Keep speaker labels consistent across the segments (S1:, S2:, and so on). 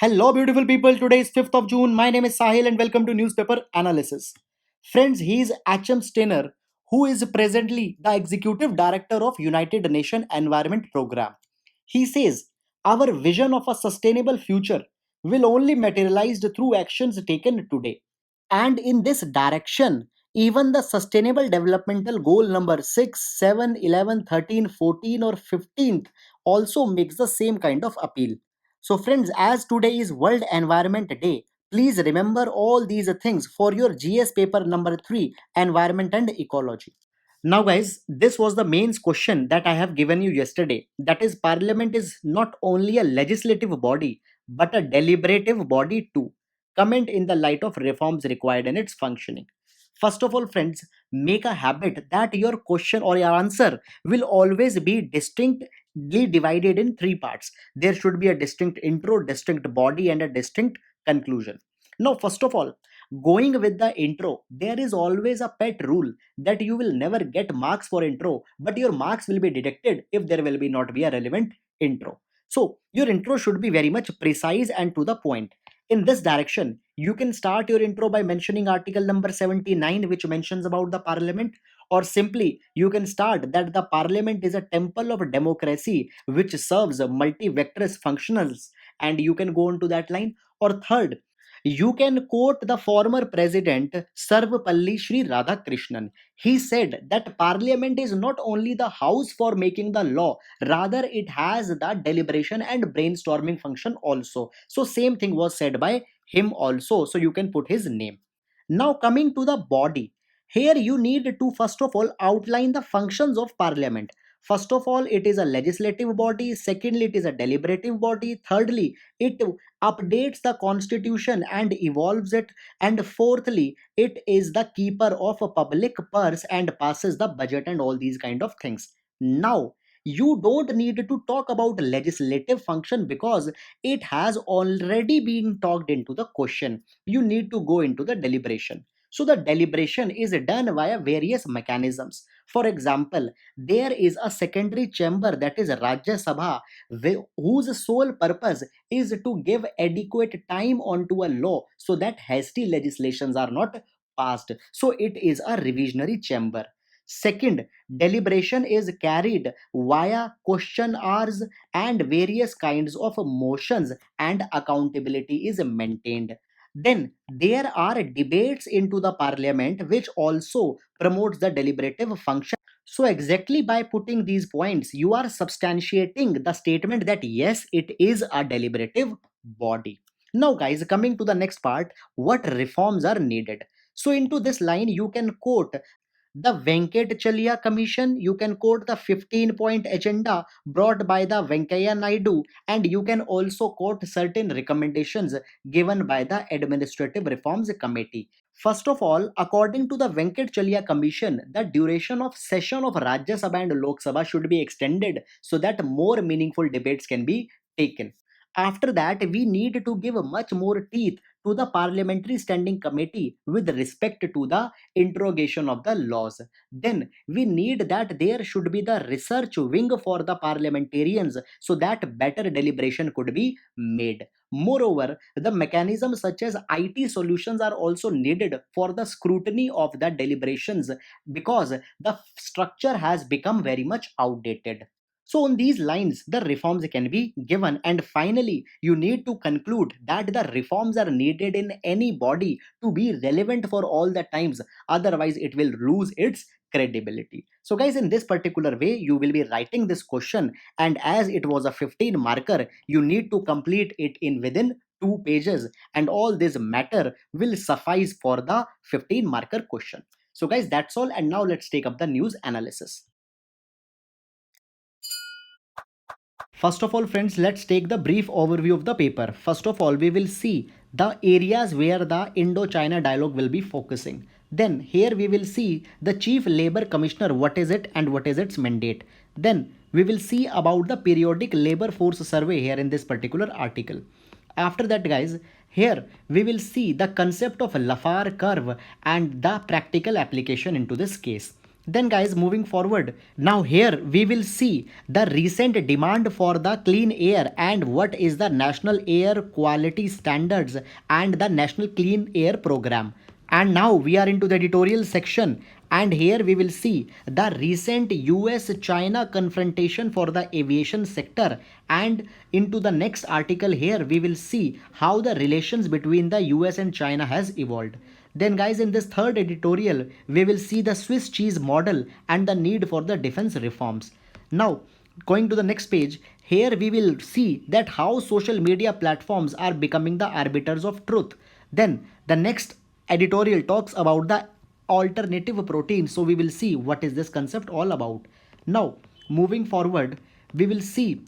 S1: Hello, beautiful people. Today is 5th of June. My name is Sahil and welcome to Newspaper Analysis. Friends, he is Acham Steiner, who is presently the Executive Director of United Nations Environment Program. He says, our vision of a sustainable future will only materialize through actions taken today. And in this direction, even the Sustainable Developmental Goal number 6, 7, 11, 13, 14 or 15th also makes the same kind of appeal. So, friends, as today is World Environment Day, please remember all these things for your GS paper number 3, Environment and Ecology. Now, guys, this was the main question that I have given you yesterday. That is, Parliament is not only a legislative body, but a deliberative body too. Comment in the light of reforms required in its functioning. First of all, friends, make a habit that your question or your answer will always be distinctly divided in three parts. There should be a distinct intro, distinct body, and a distinct conclusion. Now, first of all, going with the intro, there is always a pet rule that you will never get marks for intro, but your marks will be deducted if there will be not be a relevant intro. So your intro should be very much precise and to the point. In this direction, you can start your intro by mentioning article number 79, which mentions about the parliament, or simply you can start that the parliament is a temple of democracy which serves multi-vectors functionals, and you can go on to that line. Or third, you can quote the former president Sarvapalli Sri Radhakrishnan. He said that parliament is not only the house for making the law, rather it has the deliberation and brainstorming function also. So same thing was said by him also. So you can put his name. Now coming to the body. Here you need to first of all outline the functions of parliament. First of all, it is a legislative body. Secondly, it is a deliberative body. Thirdly, it updates the constitution and evolves it. And fourthly, it is the keeper of a public purse and passes the budget and all these kind of things. Now, you don't need to talk about legislative function because it has already been talked into the question. You need to go into the deliberation. So the deliberation is done via various mechanisms. For example, there is a secondary chamber, that is Rajya Sabha, whose sole purpose is to give adequate time onto a law so that hasty legislations are not passed. So it is a revisionary chamber. Second, deliberation is carried via question hours and various kinds of motions, and accountability is maintained. Then there are debates into the parliament which also promotes the deliberative function. So exactly by putting these points, you are substantiating the statement that yes, it is a deliberative body. Now, guys, coming to the next part, what reforms are needed? So into this line, you can quote the Venkatachalya Commission, you can quote the 15-point agenda brought by the Venkaya Naidu, and you can also quote certain recommendations given by the Administrative Reforms Committee. First of all, according to the Venkatachalya Commission, the duration of session of Rajya Sabha and Lok Sabha should be extended so that more meaningful debates can be taken. After that, we need to give much more teeth to the Parliamentary Standing Committee with respect to the interrogation of the laws. Then we need that there should be the research wing for the parliamentarians so that better deliberation could be made. Moreover, the mechanisms such as IT solutions are also needed for the scrutiny of the deliberations because the structure has become very much outdated. So, on these lines, the reforms can be given. And finally, you need to conclude that the reforms are needed in any body to be relevant for all the times. Otherwise, it will lose its credibility. So, guys, in this particular way, you will be writing this question. And as it was a 15 marker, you need to complete it in within 2 pages. And all this matter will suffice for the 15 marker question. So, guys, that's all. And now let's take up the news analysis. First of all, friends, let's take the brief overview of the paper. First of all, we will see the areas where the Indo-China dialogue will be focusing. Then here we will see the Chief Labor Commissioner, what is it and what is its mandate. Then we will see about the periodic labor force survey here in this particular article. After that, guys, here we will see the concept of Laffer curve and the practical application into this case. Then guys, moving forward, now here we will see the recent demand for the clean air and what is the national air quality standards and the national clean air program. And now we are into the editorial section, and here we will see the recent US China confrontation for the aviation sector. And into the next article, here we will see how the relations between the US and China has evolved. Then guys, in this third editorial, we will see the Swiss cheese model and the need for the defense reforms. Now, going to the next page, here we will see that how social media platforms are becoming the arbiters of truth. Then the next editorial talks about the alternative protein. So we will see what is this concept all about. Now, moving forward, we will see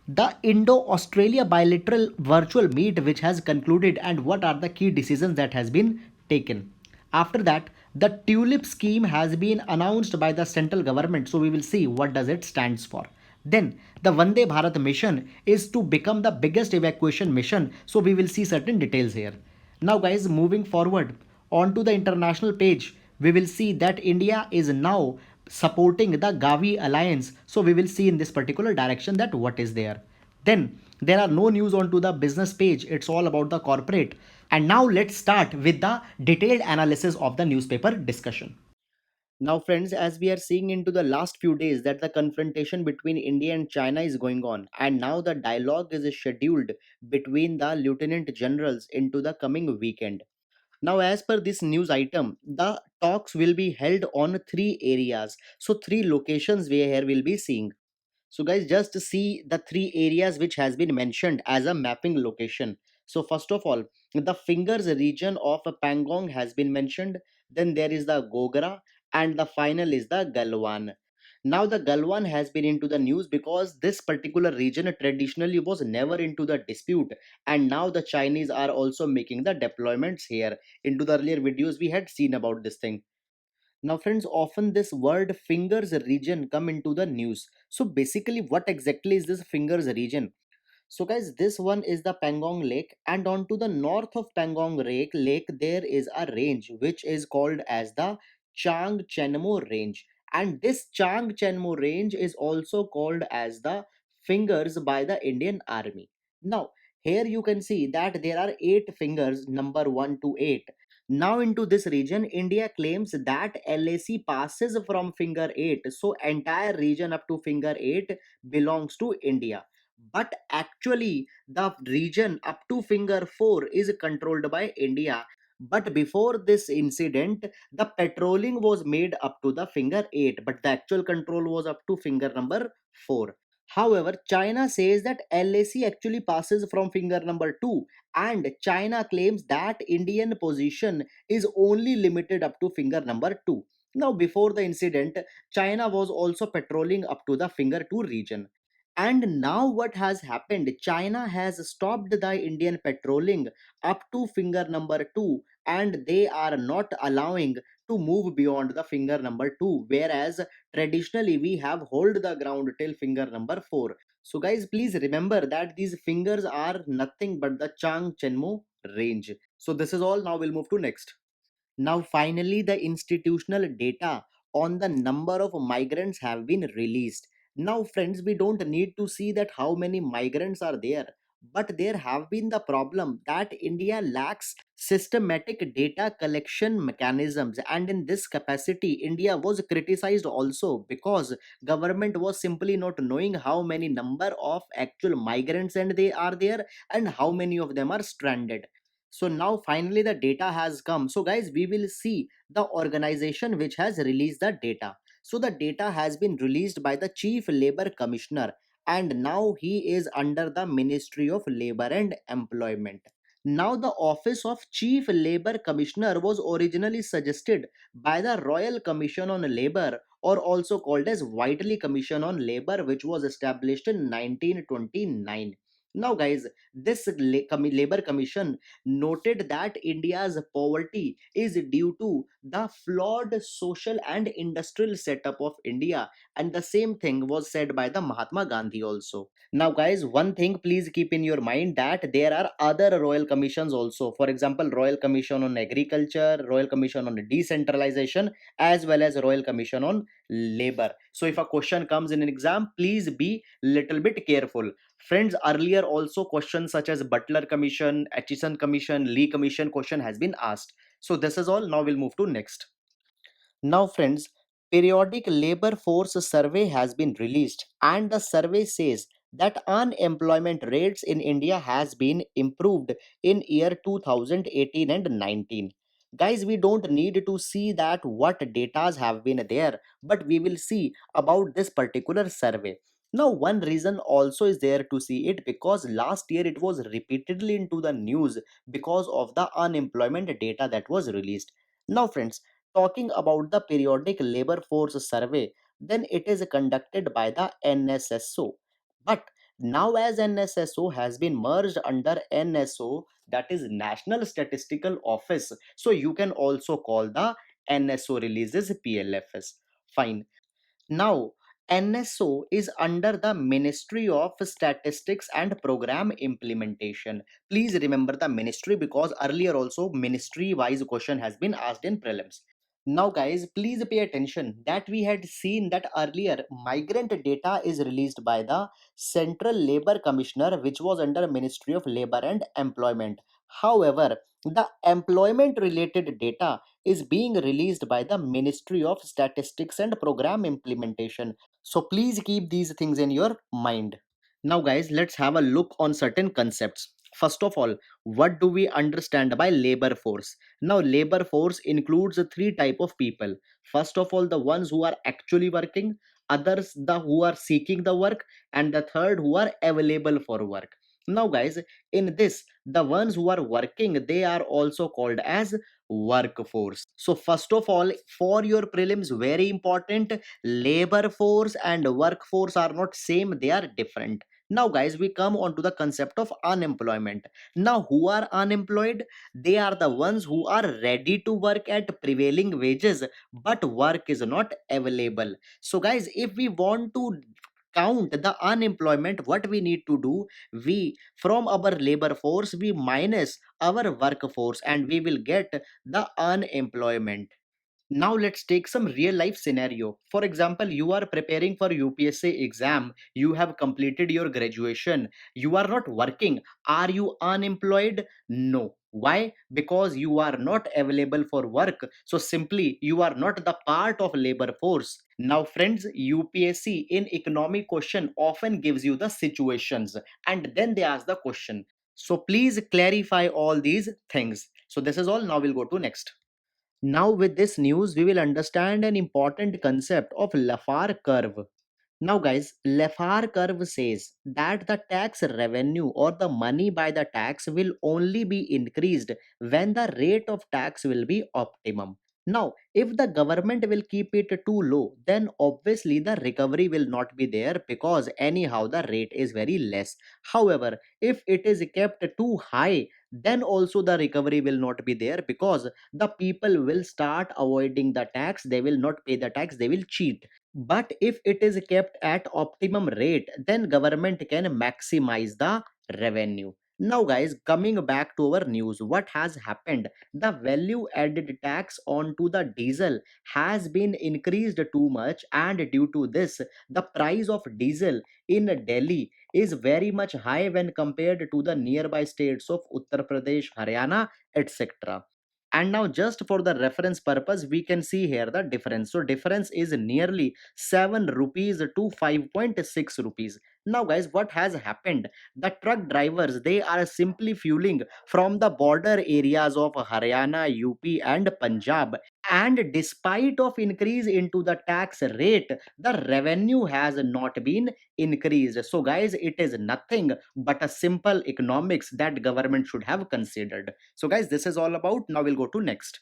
S1: the Indo-Australia bilateral virtual meet which has concluded and what are the key decisions that has been taken. After that, the TULIP scheme has been announced by the central government. So we will see what does it stands for. Then the Vande Bharat mission is to become the biggest evacuation mission. So we will see certain details here. Now guys, moving forward onto the international page, we will see that India is now supporting the GAVI alliance. So we will see in this particular direction that what is there. Then there are no news onto the business page. It's all about the corporate. And now let's start with the detailed analysis of the newspaper discussion. Now, friends, as we are seeing into the last few days that the confrontation between India and China is going on, and now the dialogue is scheduled between the lieutenant generals into the coming weekend. Now, as per this news item, the talks will be held on three areas. So, three locations we here will be seeing. So guys, just to see the three areas which has been mentioned as a mapping location. So first of all, the fingers region of Pangong has been mentioned. Then there is the Gogra, and the final is the Galwan. Now the Galwan has been into the news because this particular region traditionally was never into the dispute, and now the Chinese are also making the deployments here. Into the earlier videos we had seen about this thing. Now, friends, often this word fingers region come into the news. So basically, what exactly is this fingers region? So guys, this one is the Pangong Lake, and onto the north of Pangong Lake, there is a range which is called as the Chang Chenmo Range. And this Chang Chenmo Range is also called as the fingers by the Indian Army. Now, here you can see that there are 8 fingers, number 1 to 8. Now into this region, India claims that LAC passes from finger 8. So entire region up to finger 8 belongs to India, but actually the region up to finger 4 is controlled by India. But before this incident, the patrolling was made up to the finger 8, but the actual control was up to finger number 4. However, China says that LAC actually passes from finger number 2, and China claims that Indian position is only limited up to finger number 2. Now, before the incident, China was also patrolling up to the finger 2 region. And now what has happened? China has stopped the Indian patrolling up to finger number 2, and they are not allowing to move beyond the finger number 2, whereas traditionally we have hold the ground till finger number 4. So guys, please remember that these fingers are nothing but the Chang Chenmo range. So this is all. Now we'll move to next. Now, finally, the institutional data on the number of migrants have been released. Now, friends, we don't need to see that how many migrants are there, but there have been the problem that India lacks systematic data collection mechanisms, and in this capacity, India was criticized also because government was simply not knowing how many number of actual migrants and they are there and how many of them are stranded. So now finally the data has come. So guys, we will see the organization which has released the data. So the data has been released by the Chief Labor Commissioner, and now he is under the Ministry of Labor and Employment. Now the office of Chief Labor Commissioner was originally suggested by the Royal Commission on Labor, or also called as Whiteley Commission on Labor, which was established in 1929. Now guys, this labor commission noted that India's poverty is due to the flawed social and industrial setup of India, and the same thing was said by the Mahatma Gandhi also. Now guys, one thing please keep in your mind, that there are other royal commissions also. For example, Royal Commission on Agriculture, Royal Commission on Decentralization, as well as Royal Commission on Labor. So if a question comes in an exam, please be little bit careful. Friends, earlier also questions such as Butler Commission, Atchison Commission, Lee Commission question has been asked. So this is all. Now we'll move to next. Now, friends, periodic labor force survey has been released, and the survey says that unemployment rates in India has been improved in year 2018 and 19. Guys, we don't need to see that what datas have been there, but we will see about this particular survey. Now, one reason also is there to see it, because last year it was repeatedly into the news because of the unemployment data that was released. Now, friends, talking about the periodic labor force survey, then it is conducted by the NSSO. But now, as NSSO has been merged under NSO, that is National Statistical Office, so you can also call the NSO releases PLFS. Fine. Now, NSO is under the Ministry of Statistics and Program Implementation. Please remember the ministry, because earlier also ministry wise question has been asked in prelims. Now guys, please pay attention that we had seen that earlier migrant data is released by the Central Labor Commissioner, which was under Ministry of Labor and Employment. However, the employment related data is being released by the Ministry of Statistics and Program Implementation. So please keep these things in your mind. Now guys, let's have a look on certain concepts. First of all, what do we understand by labor force? Now labor force includes three type of people. First of all, the ones who are actually working, others the who are seeking the work, and the third who are available for work. Now guys, in this, the ones who are working, they are also called as workforce. So first of all, for your prelims, very important, labor force and workforce are not same, they are different. Now guys, we come on to the concept of unemployment. Now who are unemployed? They are the ones who are ready to work at prevailing wages, but work is not available. So guys, if we want to count the unemployment, what we need to do, we from our labor force we minus our workforce, and we will get the unemployment. Now let's take some real life scenario. For example, you are preparing for UPSC exam, you have completed your graduation, you are not working. Are you unemployed? No. Why? Because you are not available for work. So simply you are not the part of labor force. Now friends, UPSC in economic question often gives you the situations, and then they ask the question. So please clarify all these things. So this is all. Now we'll go to next. Now, with this news, we will understand an important concept of Laffer curve. Now, guys, Laffer curve says that the tax revenue or the money by the tax will only be increased when the rate of tax will be optimum. Now, if the government will keep it too low, then obviously the recovery will not be there, because anyhow the rate is very less. However, if it is kept too high, then also the recovery will not be there, because the people will start avoiding the tax, they will not pay the tax, they will cheat. But if it is kept at optimum rate, then government can maximize the revenue. Now guys, coming back to our news, what has happened? The value added tax onto the diesel has been increased too much, and due to this, the price of diesel in Delhi is very much high when compared to the nearby states of Uttar Pradesh, Haryana, etc. And now just for the reference purpose, we can see here the difference. So difference is nearly 7 rupees to 5.6 rupees. Now guys, what has happened? The truck drivers, they are simply fueling from the border areas of Haryana, UP and Punjab, and despite of increase into the tax rate, the revenue has not been increased. So guys, it is nothing but a simple economics that government should have considered. So guys, this is all about. Now we'll go to next.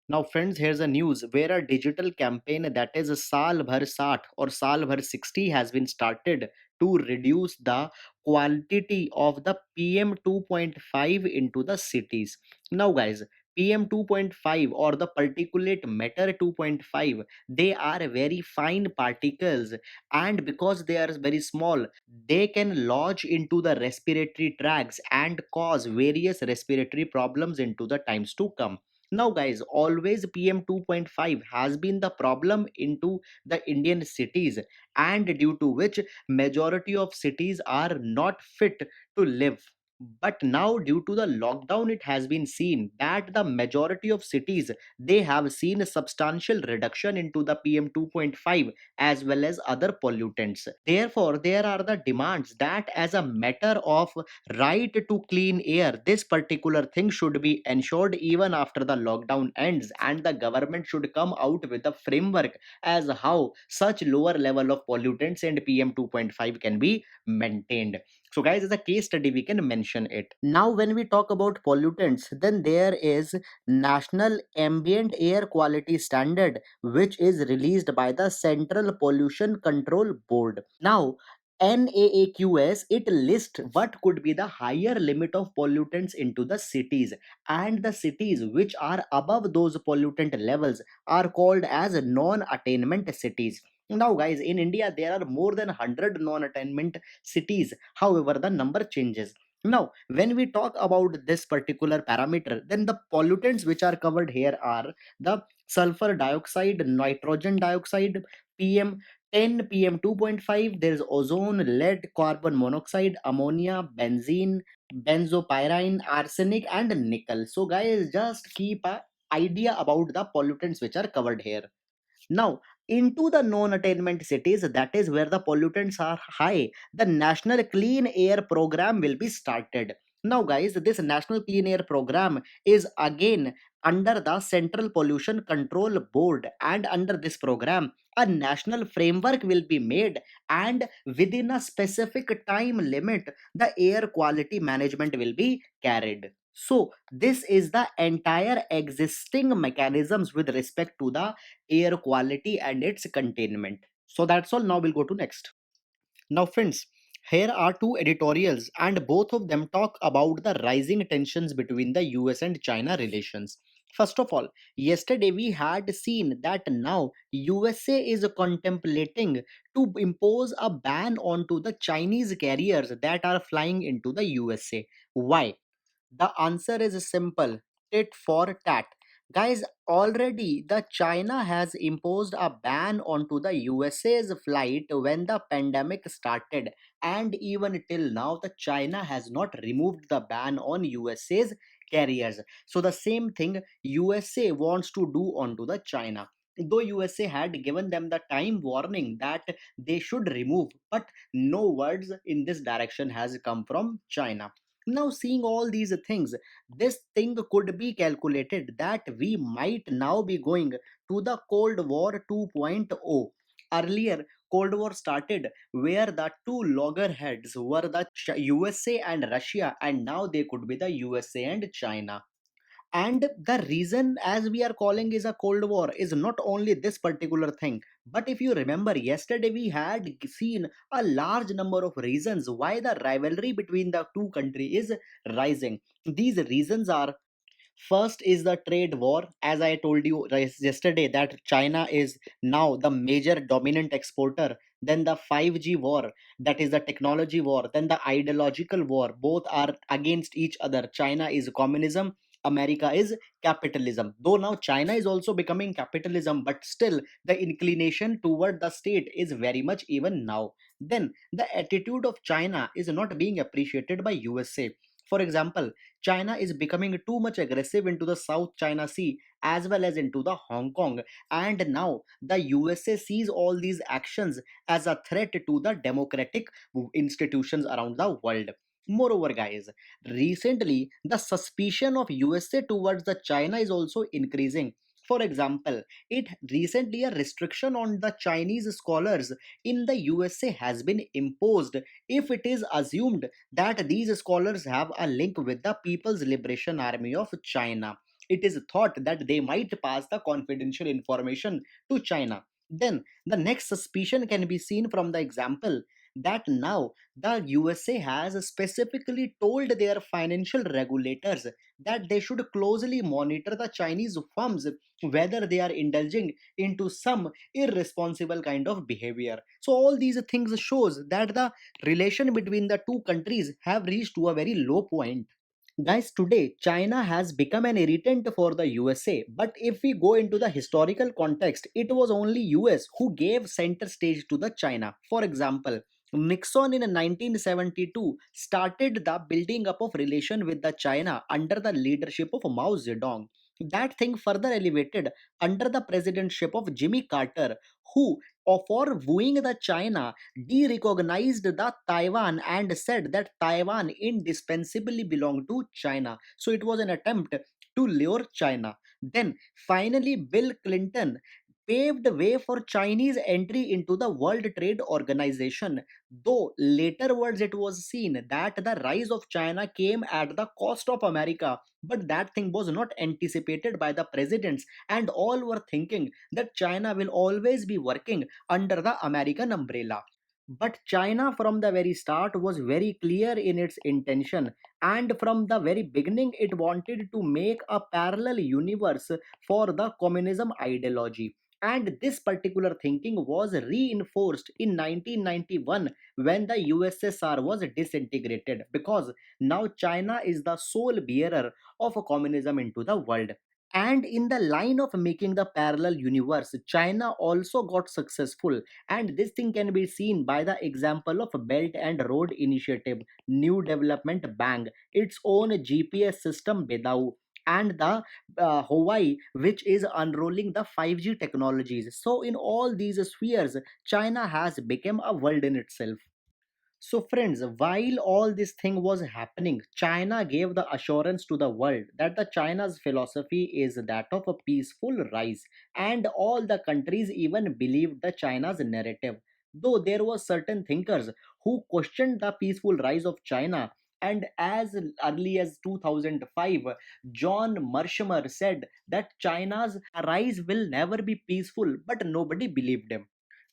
S1: Now friends, here's a news where a digital campaign that is Saal Bhar 60 or Saal Bhar 60 has been started to reduce the quantity of the PM 2.5 into the cities. Now, guys, PM 2.5 or the particulate matter 2.5, they are very fine particles, and because they are very small, they can lodge into the respiratory tracts and cause various respiratory problems into the times to come. Now, guys, always PM 2.5 has been the problem into the Indian cities, and due to which majority of cities are not fit to live. But now, due to the lockdown, it has been seen that the majority of cities, they have seen a substantial reduction into the PM 2.5 as well as other pollutants. Therefore, there are the demands that as a matter of right to clean air, this particular thing should be ensured even after the lockdown ends, and the government should come out with a framework as how such lower level of pollutants and PM 2.5 can be maintained. So, guys, as a case study, we can mention it. Now, when we talk about pollutants, then there is National Ambient Air Quality Standard, which is released by the Central Pollution Control Board. Now, NAAQS, it lists what could be the higher limit of pollutants into the cities, and the cities which are above those pollutant levels are called as non-attainment cities. Now, guys, in India there are more than 100 non-attainment cities. However, the number changes. Now, when we talk about this particular parameter, then the pollutants which are covered here are the sulfur dioxide, nitrogen dioxide, PM10, PM2.5, there is ozone, lead, carbon monoxide, ammonia, benzene, benzopyrene, arsenic, and nickel. So, guys, just keep a idea about the pollutants which are covered here. Now, into the non attainment cities, that is where the pollutants are high, the National Clean Air Program will be started. Now, guys, this National Clean Air Program is again under the Central Pollution Control Board, and under this program, a national framework will be made, and within a specific time limit, the air quality management will be carried. So, this is the entire existing mechanisms with respect to the air quality and its containment. So that's all. Now we'll go to next. Now, friends, here are two editorials, and both of them talk about the rising tensions between the US and China relations. First of all, yesterday we had seen that now USA is contemplating to impose a ban onto the Chinese carriers that are flying into the USA. Why? The answer is simple, tit for tat. Guys, already the China has imposed a ban onto the USA's flight when the pandemic started, and even till now the China has not removed the ban on USA's carriers. So the same thing USA wants to do onto the China. Though USA had given them the time warning that they should remove, but no words in this direction has come from China. Now, seeing all these things, this thing could be calculated that we might now be going to the Cold War 2.0. Earlier, Cold War started where the two loggerheads were the USA and Russia, and now they could be the USA and China. And the reason, as we are calling, is a Cold War is not only this particular thing, but if you remember, yesterday we had seen a large number of reasons why the rivalry between the two countries is rising. These reasons are: first is the trade war. As I told you yesterday, that China is now the major dominant exporter. Then the 5G war, that is the technology war. Then the ideological war. Both are against each other. China is communism, America is capitalism. Though now China is also becoming capitalism, but still the inclination toward the state is very much even now. Then the attitude of China is not being appreciated by USA. For example, China is becoming too much aggressive into the South China Sea as well as into the Hong Kong. And now the USA sees all these actions as a threat to the democratic institutions around the world. Moreover, guys, recently the suspicion of USA towards the China is also increasing. For example, it recently a restriction on the Chinese scholars in the USA has been imposed if it is assumed that these scholars have a link with the People's Liberation Army of China. It is thought that they might pass the confidential information to China. Then, the next suspicion can be seen from the example. that now the USA has specifically told their financial regulators that they should closely monitor the Chinese firms whether they are indulging into some irresponsible kind of behavior. So all these things shows that the relation between the two countries have reached to a very low point. Guys, today China has become an irritant for the USA. But if we go into the historical context, it was only US who gave center stage to the China. For example, Nixon in 1972 started the building up of relation with the China under the leadership of Mao Zedong. That thing further elevated under the presidentship of Jimmy Carter, who, for wooing the China, de-recognized the Taiwan and said that Taiwan indispensably belonged to China. So it was an attempt to lure China. Then finally Bill Clinton paved way for Chinese entry into the World Trade Organization. Though laterwards it was seen that the rise of China came at the cost of America, but that thing was not anticipated by the presidents, and all were thinking that China will always be working under the American umbrella. But China, from the very start, was very clear in its intention, and from the very beginning, it wanted to make a parallel universe for the communism ideology. And this particular thinking was reinforced in 1991 when the USSR was disintegrated, because now China is the sole bearer of communism into the world. And in the line of making the parallel universe, China also got successful, and this thing can be seen by the example of Belt and Road Initiative, New Development Bank, its own GPS system Bedau, and the Hawaii, which is unrolling the 5G technologies. So in all these spheres, China has become a world in itself. So, friends, while all this thing was happening, China gave the assurance to the world that the China's philosophy is that of a peaceful rise, and all the countries even believed the China's narrative. Though there were certain thinkers who questioned the peaceful rise of China, and as early as 2005, John Mearsheimer said that China's rise will never be peaceful, but nobody believed him.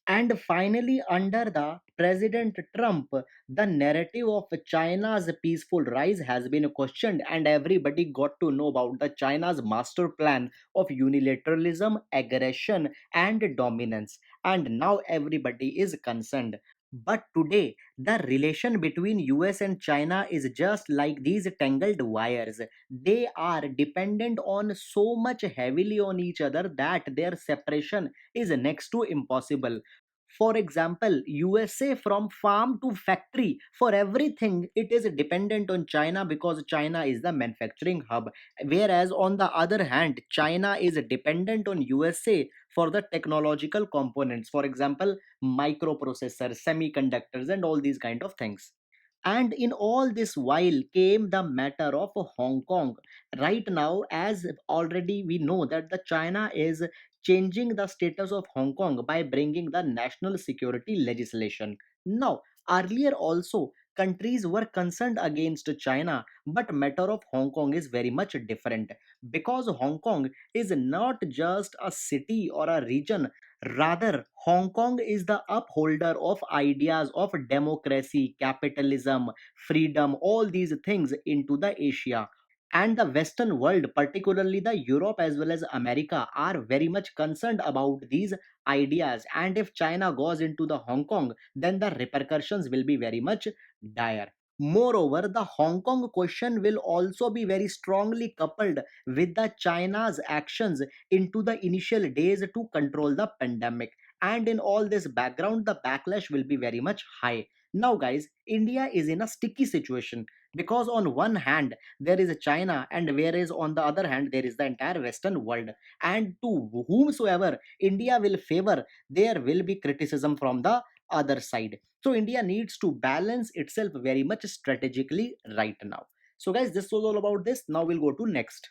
S1: And finally, under the President Trump, the narrative of China's peaceful rise has been questioned, and everybody got to know about the China's master plan of unilateralism, aggression, and dominance. And now everybody is concerned. But today, the relation between US and China is just like these tangled wires. They are dependent on so much heavily on each other that their separation is next to impossible. For example, USA, from farm to factory, for everything it is dependent on China because China is the manufacturing hub. Whereas on the other hand, China is dependent on USA for the technological components. For example, microprocessors, semiconductors, and all these kind of things. And in all this while came the matter of Hong Kong. Right now, as already we know that the China is changing the status of Hong Kong by bringing the national security legislation. Now, earlier also countries were concerned against China, but matter of Hong Kong is very much different, because Hong Kong is not just a city or a region. Rather, Hong Kong is the upholder of ideas of democracy, capitalism, freedom, all these things into the Asia. And the Western world, particularly the Europe as well as America, are very much concerned about these ideas. And if China goes into the Hong Kong, then the repercussions will be very much dire. Moreover, the Hong Kong question will also be very strongly coupled with the China's actions into the initial days to control the pandemic. And in all this background, the backlash will be very much high. Now, guys, India is in a sticky situation because on one hand there is China, and whereas on the other hand there is the entire Western world. And to whomsoever India will favor, there will be criticism from the other side. So India needs to balance itself very much strategically right now. So, guys, this was all about this. Now we'll go to next.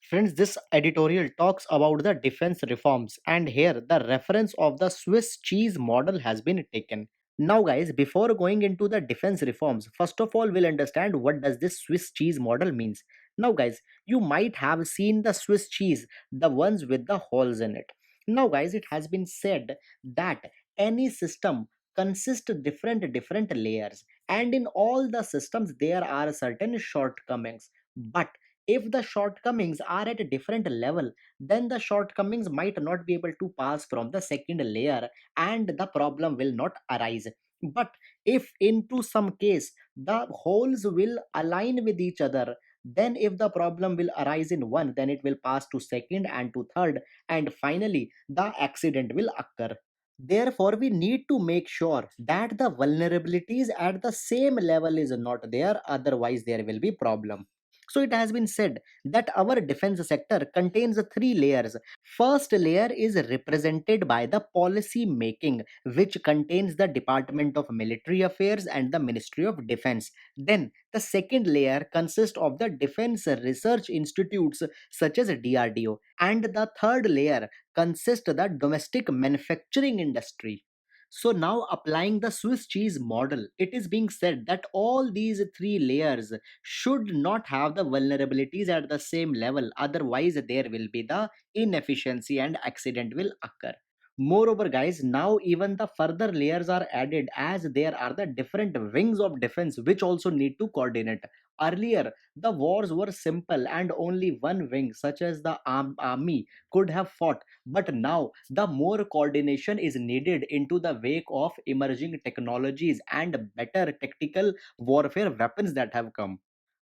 S1: Friends, this editorial talks about the defense reforms, and here the reference of the Swiss cheese model has been taken. Now, guys, before going into the defense reforms, first of all, we'll understand what does this Swiss cheese model means. Now, guys, you might have seen the Swiss cheese, the ones with the holes in it. Now, guys, it has been said that any system consist different layers, and in all the systems there are certain shortcomings. But if the shortcomings are at a different level, then the shortcomings might not be able to pass from the second layer, and the problem will not arise. But if into some case the holes will align with each other, then if the problem will arise in one, then it will pass to second and to third, and finally the accident will occur. Therefore, we need to make sure that the vulnerabilities at the same level is not there, otherwise there will be problem. So it has been said that our defense sector contains three layers. First layer is represented by the policy making, which contains the Department of Military Affairs and the Ministry of Defense. Then the second layer consists of the defense research institutes such as DRDO, and the third layer consists the domestic manufacturing industry. So now applying the Swiss cheese model, it is being said that all these three layers should not have the vulnerabilities at the same level, otherwise there will be the inefficiency and accident will occur. Moreover, guys, now even the further layers are added, as there are the different wings of defense which also need to coordinate. Earlier the wars were simple and only one wing, such as the army, could have fought, but now the more coordination is needed into the wake of emerging technologies and better tactical warfare weapons that have come.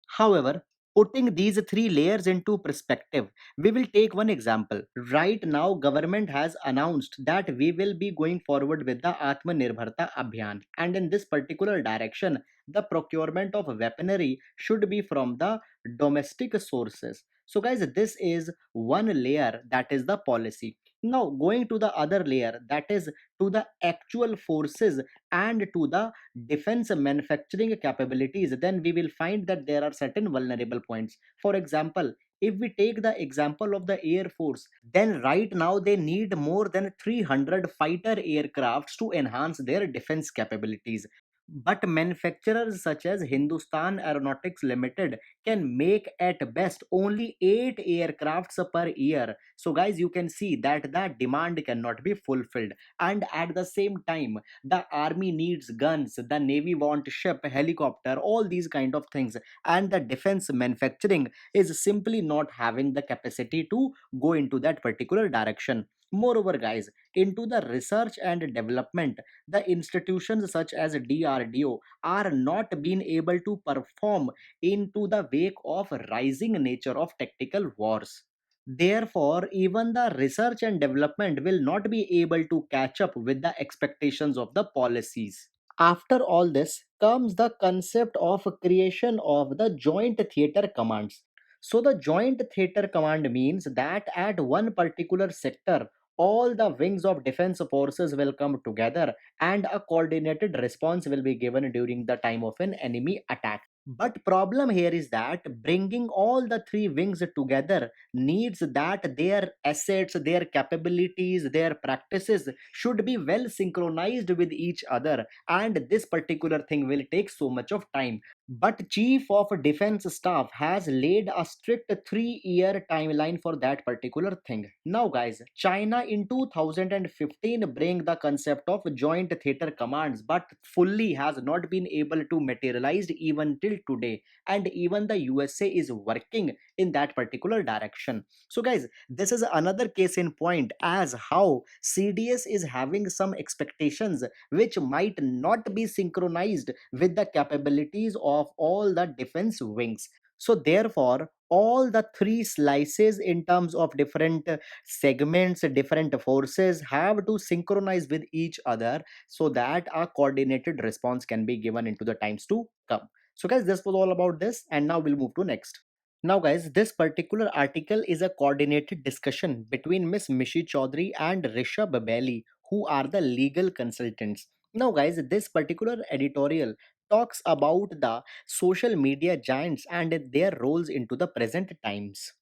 S1: However, putting these three layers into perspective, we will take one example. Right now, government has announced that we will be going forward with the Atmanirbharta Abhiyan, and in this particular direction, the procurement of weaponry should be from the domestic sources. So, guys, this is one layer, that is the policy. Now, going to the other layer, that is to the actual forces and to the defense manufacturing capabilities, then we will find that there are certain vulnerable points. For example, if we take the example of the Air Force, then right now they need more than 300 fighter aircrafts to enhance their defense capabilities. But manufacturers such as Hindustan Aeronautics Limited can make at best only 8 aircrafts per year. So, guys, you can see that the demand cannot be fulfilled. And at the same time, the army needs guns, the navy want ship, helicopter, all these kind of things, and the defense manufacturing is simply not having the capacity to go into that particular direction. Moreover, guys, into the research and development, the institutions such as DRDO are not being able to perform into the wake of rising nature of tactical wars. Therefore, even the research and development will not be able to catch up with the expectations of the policies. After all this comes the concept of creation of the joint theater commands. So, the joint theater command means that at one particular sector, all the wings of defense forces will come together and a coordinated response will be given during the time of an enemy attack. But problem here is that bringing all the three wings together needs that their assets, their capabilities, their practices should be well synchronized with each other, and this particular thing will take so much of time. But Chief of Defense Staff has laid a strict 3-year timeline for that particular thing. Now, guys, China in 2015 bring the concept of joint theater commands, but fully has not been able to materialize even till today. And even the USA is working in that particular direction. So, guys, this is another case in point as how CDS is having some expectations which might not be synchronized with the capabilities of all the defense wings. So, therefore, all the three slices in terms of different segments, different forces have to synchronize with each other so that a coordinated response can be given into the times to come. So, guys, this was all about this, and now we'll move to next. Now, guys, this particular article is a coordinated discussion between Miss Mishi Chaudhary and Rishabh Bailey, who are the legal consultants. Now, guys, this particular editorial talks about the social media giants and their roles into the present times.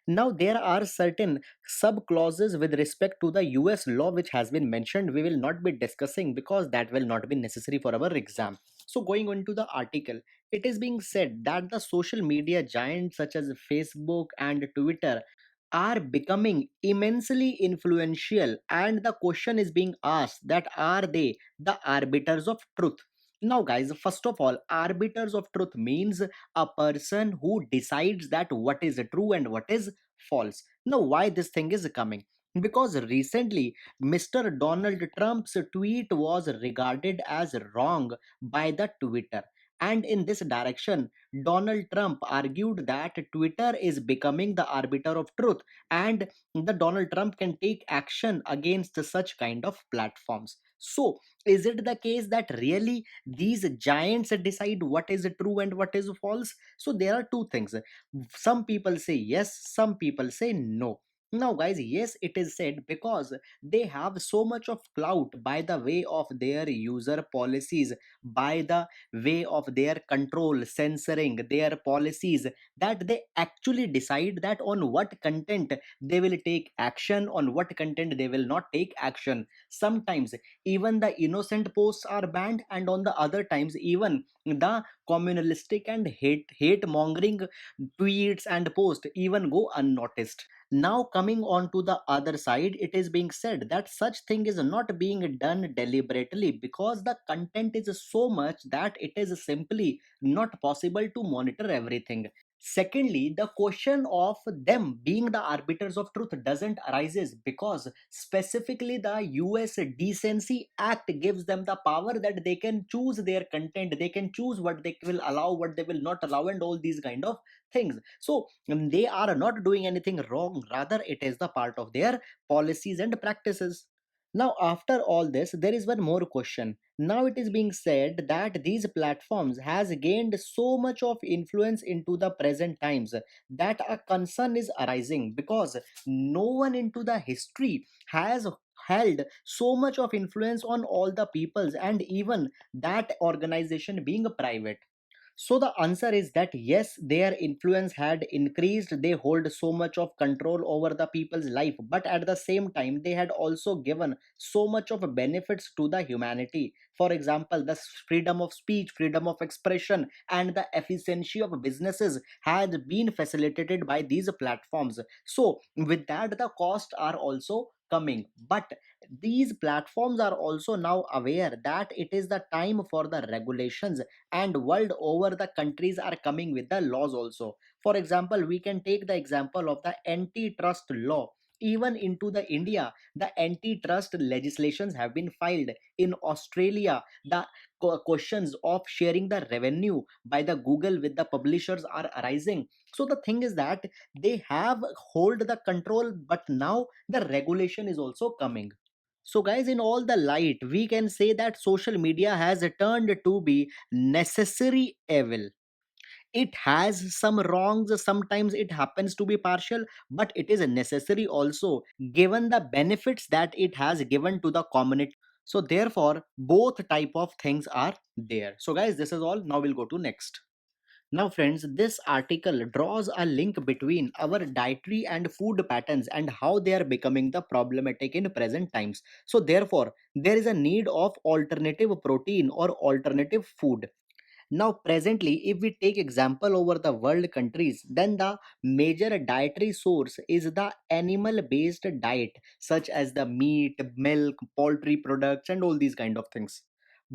S1: Now, there are certain sub clauses with respect to the US law which has been mentioned. We will not be discussing because that will not be necessary for our exam. So, going on to the article, it is being said that the social media giants such as Facebook and Twitter are becoming immensely influential, and the question is being asked that are they the arbiters of truth? Now guys, first of all, arbiters of truth means a person who decides that what is true and what is false. Now why this thing is coming? Because recently Mr. Donald Trump's tweet was regarded as wrong by the Twitter, and in this direction Donald Trump argued that Twitter is becoming the arbiter of truth, and the Donald Trump can take action against such kind of platforms. So, is it the case that really these giants decide what is true and what is false? So, there are two things. Some people say yes, some people say no. Now, guys, yes, it is said because they have so much of clout by the way of their user policies, by the way of their control, censoring their policies, that they actually decide that on what content they will take action, on what content they will not take action. Sometimes even the innocent posts are banned, and on the other times even the communalistic and hate mongering tweets and posts even go unnoticed. Now coming on to the other side, it is being said that such thing is not being done deliberately because the content is so much that it is simply not possible to monitor everything. Secondly, the question of them being the arbiters of truth doesn't arises because specifically the US Decency Act gives them the power that they can choose their content, they can choose what they will allow, what they will not allow, and all these kind of things. So they are not doing anything wrong, rather it is the part of their policies and practices. Now after all this, there is one more question. Now it is being said that these platforms has gained so much of influence into the present times that a concern is arising because no one into the history has held so much of influence on all the peoples, and even that organization being private. So the answer is that yes, their influence had increased. They hold so much of control over the people's life, but at the same time, they had also given so much of benefits to the humanity. For example, the freedom of speech, freedom of expression, and the efficiency of businesses had been facilitated by these platforms. So with that, the costs are also coming. But these platforms are also now aware that it is the time for the regulations, and world over the countries are coming with the laws also. For example, we can take the example of the antitrust law. Even into the India, the antitrust legislations have been filed. In Australia, the questions of sharing the revenue by the Google with the publishers are arising. So the thing is that they have hold the control, but now the regulation is also coming. So, guys, in all the light, we can say that social media has turned to be necessary evil. It has some wrongs, sometimes it happens to be partial, but it is necessary also, given the benefits that it has given to the community. So, therefore, both type of things are there. So, guys, this is all. Now we'll go to next. Now, friends, this article draws a link between our dietary and food patterns and how they are becoming the problematic in present times. So, therefore, there is a need of alternative protein or alternative food. Now, presently, if we take example over the world countries, then the major dietary source is the animal-based diet, such as the meat, milk, poultry products, and all these kind of things.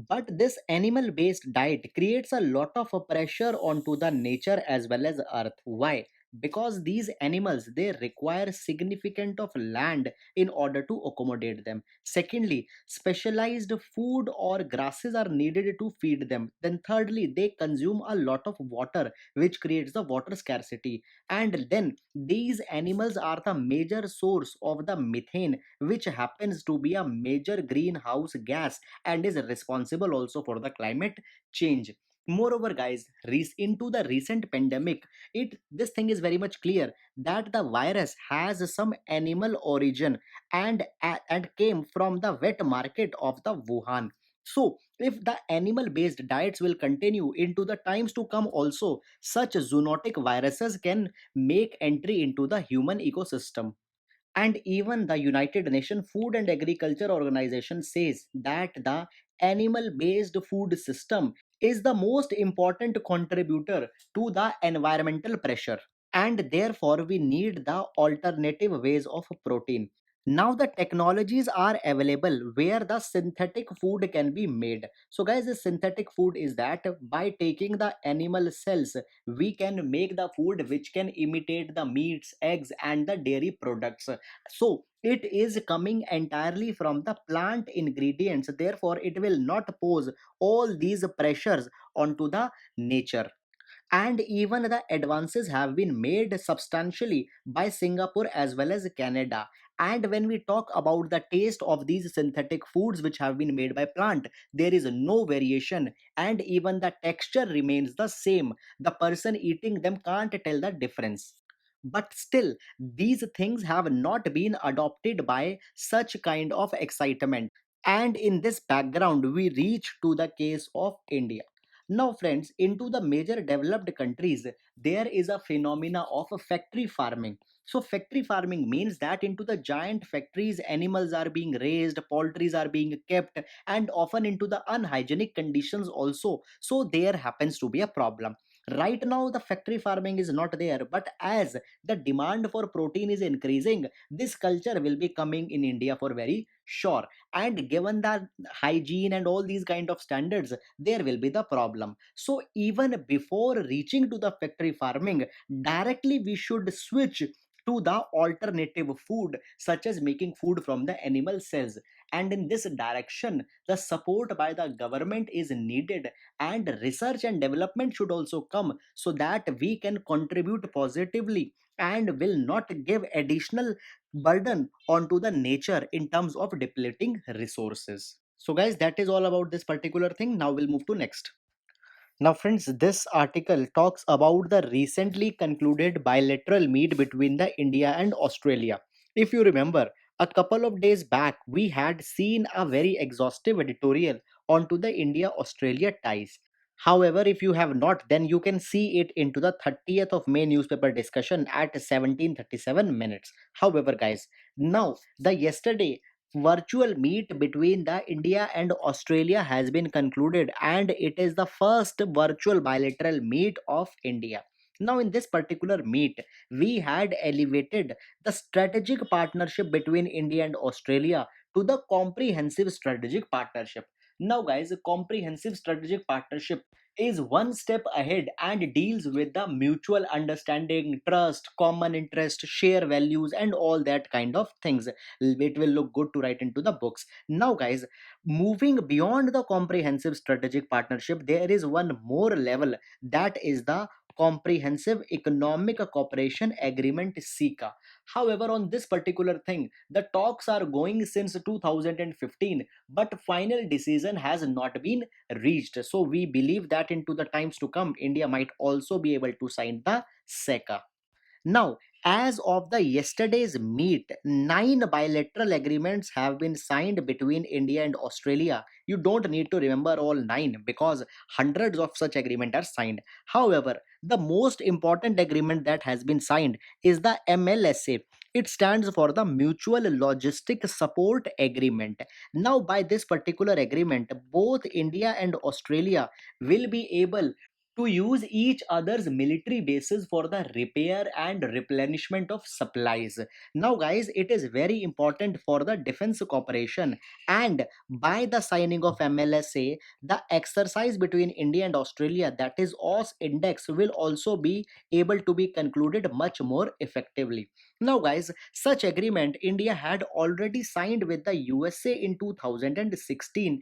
S1: But this animal-based diet creates a lot of pressure onto the nature as well as earth. Why? Because these animals, they require significant of land in order to accommodate them. Secondly, specialized food or grasses are needed to feed them. Then thirdly, they consume a lot of water, which creates the water scarcity. And then these animals are the major source of the methane, which happens to be a major greenhouse gas and is responsible also for the climate change. Moreover, guys, into the recent pandemic, it this thing is very much clear that the virus has some animal origin, and came from the wet market of the Wuhan. So, if the animal based diets will continue into the times to come, also, such zoonotic viruses can make entry into the human ecosystem. And even the United Nations Food and Agriculture Organization says that the animal based food system is the most important contributor to the environmental pressure. and therefore we need the alternative ways of protein. Now the technologies are available where the synthetic food can be made. So guys, the synthetic food is that by taking the animal cells, we can make the food which can imitate the meats, eggs and the dairy products. So it is coming entirely from the plant ingredients, therefore it will not pose all these pressures onto the nature. And even the advances have been made substantially by Singapore as well as Canada. And when we talk about the taste of these synthetic foods which have been made by plant, there is no variation, and even the texture remains the same. The person eating them can't tell the difference. But still, these things have not been adopted by such kind of excitement. And in this background, we reach to the case of India. Now, friends, into the major developed countries, there is a phenomena of factory farming. So, factory farming means that into the giant factories, animals are being raised, poultries are being kept, and often into the unhygienic conditions also. So, there happens to be a problem. Right now, the factory farming is not there, but as the demand for protein is increasing, this culture will be coming in India for very sure. And given that hygiene and all these kind of standards, there will be the problem. So even before reaching to the factory farming, directly we should switch to the alternative food, such as making food from the animal cells. And in this direction, the support by the government is needed, and research and development should also come so that we can contribute positively and will not give additional burden onto the nature in terms of depleting resources. So guys, that is all about this particular thing. Now we'll move to next. Now, friends, this article talks about the recently concluded bilateral meet between the India and Australia. If you remember, a couple of days back, we had seen a very exhaustive editorial onto the India-Australia ties. However, if you have not, then you can see it into the 30th of May newspaper discussion at 17:37 minutes. However, guys, now the yesterday virtual meet between the India and Australia has been concluded, and it is the first virtual bilateral meet of India. Now, in this particular meet, we had elevated the strategic partnership between India and Australia to the comprehensive strategic partnership. Now, guys, a comprehensive strategic partnership is one step ahead and deals with the mutual understanding, trust, common interest, share values, and all that kind of things. It will look good to write into the books. Now, guys, moving beyond the comprehensive strategic partnership, there is one more level, that is the comprehensive economic cooperation agreement, SECA. However, on this particular thing, the talks are going since 2015, but final decision has not been reached. So we believe that into the times to come, India might also be able to sign the SECA. Now, as of the yesterday's meet, 9 bilateral agreements have been signed between India and Australia. You don't need to remember all 9 because hundreds of such agreements are signed. However, the most important agreement that has been signed is the MLSA. It stands for the Mutual Logistic Support Agreement. Now, by this particular agreement, both India and Australia will be able to use each other's military bases for the repair and replenishment of supplies. Now, guys, it is very important for the defense cooperation, and by the signing of MLSA, the exercise between India and Australia, that is OS index, will also be able to be concluded much more effectively. Now, guys, such agreement India had already signed with the USA in 2016,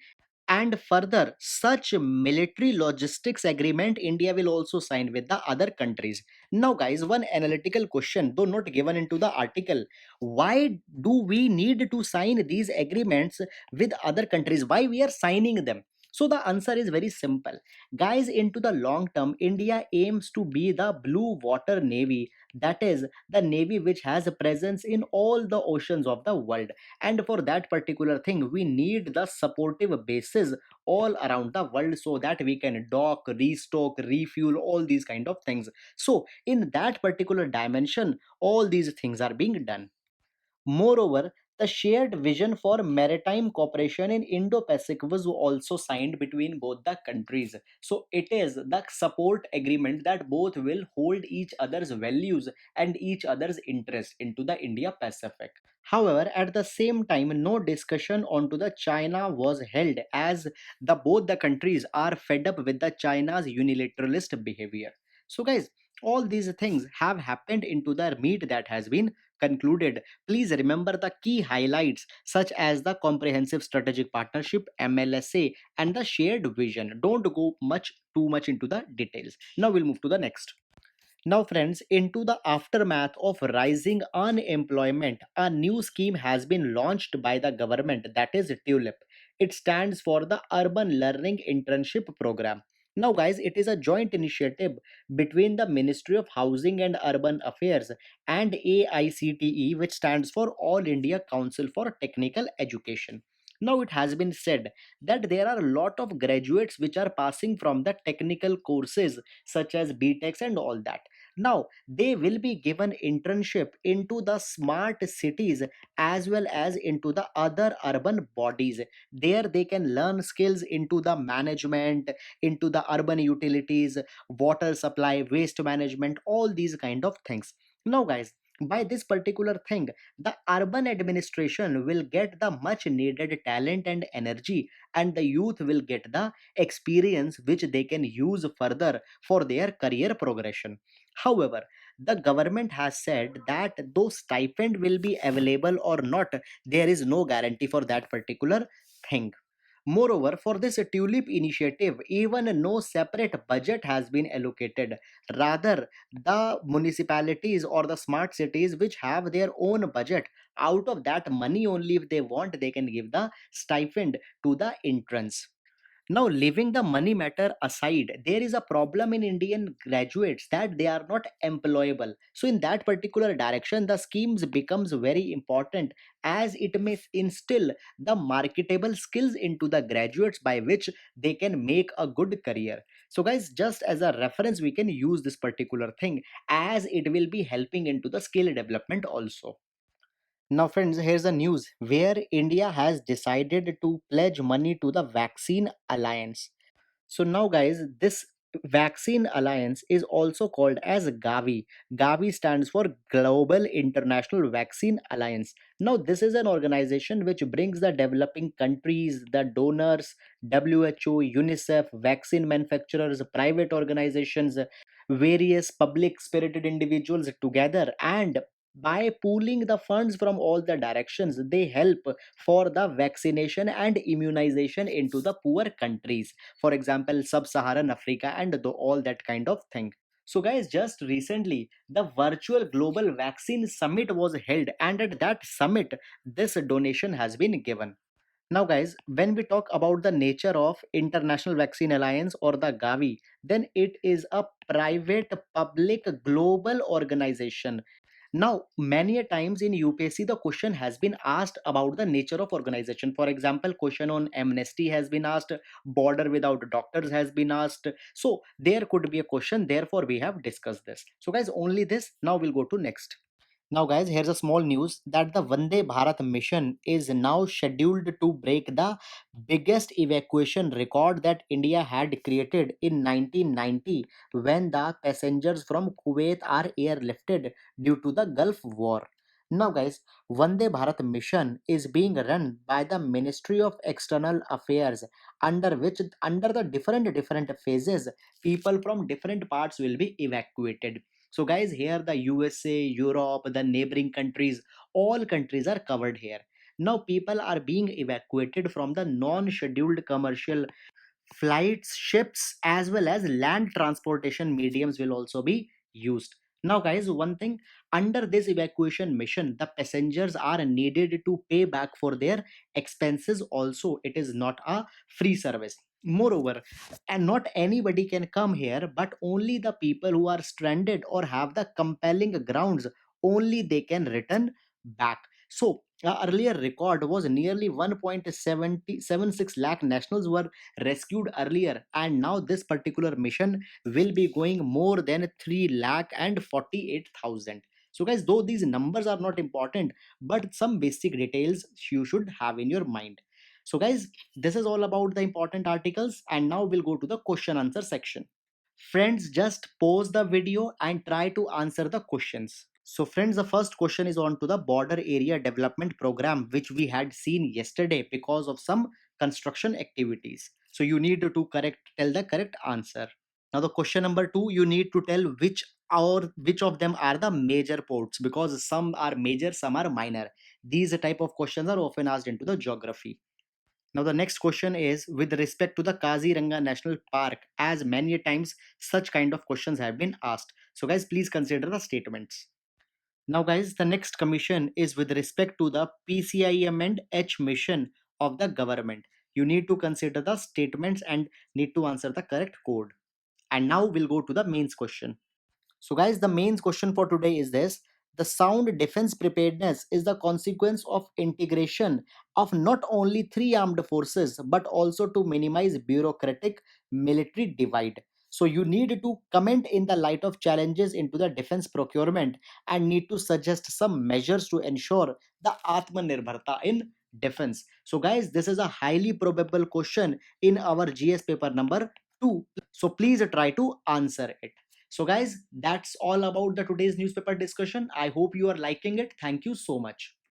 S1: and further, such military logistics agreement India will also sign with the other countries. Now, guys, one analytical question, though not given into the article: why do we need to sign these agreements with other countries? Why we are signing them? So the answer is very simple. Guys, into the long term, India aims to be the blue water navy, that is the navy which has a presence in all the oceans of the world. And for that particular thing, we need the supportive bases all around the world so that we can dock, restock, refuel, all these kind of things. So in that particular dimension, all these things are being done. Moreover, The shared vision for maritime cooperation in Indo-Pacific was also signed between both the countries. So it is the support agreement that both will hold each other's values and each other's interest into the India-Pacific. However, at the same time, no discussion onto the China was held, as both the countries are fed up with the China's unilateralist behavior. So guys, all these things have happened into the meet that has been concluded. Please remember the key highlights such as the comprehensive strategic partnership MLSA and the shared vision. Don't go too much into the details. Now we'll move to the next. Now, friends, into the aftermath of rising unemployment, a new scheme has been launched by the government, that is TULIP. It stands for the Urban Learning Internship Program. Now, guys, it is a joint initiative between the Ministry of Housing and Urban Affairs and AICTE, which stands for All India Council for Technical Education. Now, it has been said that there are a lot of graduates which are passing from the technical courses such as BTECs and all that. Now, they will be given internship into the smart cities as well as into the other urban bodies. There they can learn skills into the management, into the urban utilities, water supply, waste management, all these kind of things. Now, guys, by this particular thing, the urban administration will get the much needed talent and energy, and the youth will get the experience which they can use further for their career progression. However, the government has said that though stipend will be available or not, there is no guarantee for that particular thing. Moreover, for this TULIP initiative, even no separate budget has been allocated. Rather, the municipalities or the smart cities which have their own budget, out of that money only, if they want, they can give the stipend to the entrance. Now, leaving the money matter aside, there is a problem in Indian graduates that they are not employable. So, in that particular direction, the schemes becomes very important, as it may instill the marketable skills into the graduates by which they can make a good career. So, guys, just as a reference, we can use this particular thing, as it will be helping into the skill development also. Now, friends, here's the news where India has decided to pledge money to the Vaccine Alliance. So now, guys, this vaccine alliance is also called as GAVI. GAVI stands for Global International Vaccine Alliance. Now, this is an organization which brings the developing countries, the donors, WHO, UNICEF, vaccine manufacturers, private organizations, various public spirited individuals together, and by pooling the funds from all the directions, they help for the vaccination and immunization into the poor countries, for example sub-Saharan Africa and all that kind of thing. So guys, just recently the virtual global vaccine summit was held, and at that summit this donation has been given. Now guys, when we talk about the nature of International Vaccine Alliance or the GAVI, then it is a private public global organization. Now, many a times in UPSC, the question has been asked about the nature of organization. For example, question on amnesty has been asked, border without doctors has been asked. So there could be a question. Therefore, we have discussed this. So guys, only this. Now we'll go to next. Now, guys, here's a small news that the Vande Bharat mission is now scheduled to break the biggest evacuation record that India had created in 1990, when the passengers from Kuwait are airlifted due to the Gulf War. Now, guys, Vande Bharat mission is being run by the Ministry of External Affairs, under the different phases, people from different parts will be evacuated. So, guys, here the USA, Europe, the neighboring countries, all countries are covered here. Now, people are being evacuated from the non scheduled commercial flights, ships, as well as land transportation mediums will also be used. Now, guys, one thing, under this evacuation mission, the passengers are needed to pay back for their expenses also. It is not a free service. Moreover, and not anybody can come here, but only the people who are stranded or have the compelling grounds, only they can return back. So, earlier record was nearly 1.76 lakh nationals were rescued earlier, and now this particular mission will be going more than 3 lakh and 48,000. So guys, though these numbers are not important, but some basic details you should have in your mind. So guys, this is all about the important articles, and now we'll go to the question answer section. Friends, just pause the video and try to answer the questions. So friends, the first question is on to the border area development program, which we had seen yesterday because of some construction activities. So you need to tell the correct answer. Now the question number 2, you need to tell which of them are the major ports, because some are major, some are minor. These type of questions are often asked into the geography. Now the next question is with respect to the Kaziranga National Park, as many times such kind of questions have been asked. So guys, please consider the statements. Now guys, the next commission is with respect to the PCIM and H mission of the government. You need to consider the statements and need to answer the correct code. And now we'll go to the mains question. So, guys, the main question for today is this: the sound defense preparedness is the consequence of integration of not only three armed forces but also to minimize bureaucratic military divide. So, you need to comment in the light of challenges into the defense procurement and need to suggest some measures to ensure the Atmanirbharta in defense. So, guys, this is a highly probable question in our GS paper number 2. So, please try to answer it. So guys, that's all about the today's newspaper discussion. I hope you are liking it. Thank you so much.